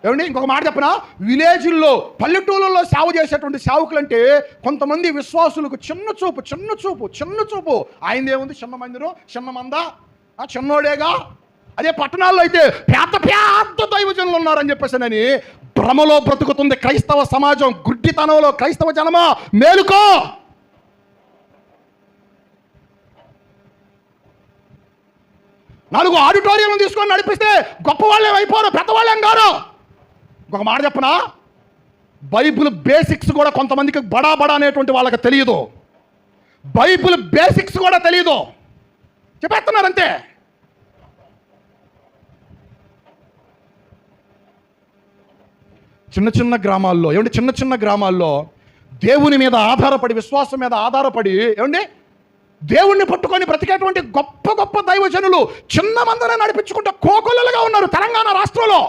ఏమండి ఇంకొక మాట చెప్పనా, విలేజ్ల్లో పల్లెటూళ్ళల్లో సేవ చేసేటువంటి సేవకులు అంటే కొంతమంది విశ్వాసులకు చిన్న చూపు. ఆయనది ఏముంది, చిన్న మందిరం, చిన్న మంద, చిన్నోడేగా. అదే పట్టణాల్లో అయితే పెద్ద దైవజనులు ఉన్నారని చెప్పేసానని భ్రమలో బ్రతుకుతుంది క్రైస్తవ సమాజం. గుడ్డితనంలో క్రైస్తవ జనమా మేలుకో. నాలుగు ఆడిటోరియం తీసుకొని నడిపిస్తే గొప్పవాళ్ళేం అయిపోరు, పెద్దవాళ్ళేం గారు. ఇంకొక మాట చెప్పనా, బైబిల్ బేసిక్స్ కూడా కొంతమందికి బడా అనేటువంటి వాళ్ళకి తెలియదు. బైబిల్ బేసిక్స్ కూడా తెలియదు, చెప్పేస్తున్నారంతే. చిన్న గ్రామాల్లో ఏమంటే చిన్న గ్రామాల్లో దేవుని మీద ఆధారపడి, విశ్వాసం మీద ఆధారపడి ఏమండి దేవుణ్ణి పట్టుకొని బ్రతికేటువంటి గొప్ప దైవజనులు చిన్న మందనే నడిపించుకుంటే కోకొల్లలుగా ఉన్నారు తెలంగాణ రాష్ట్రంలో.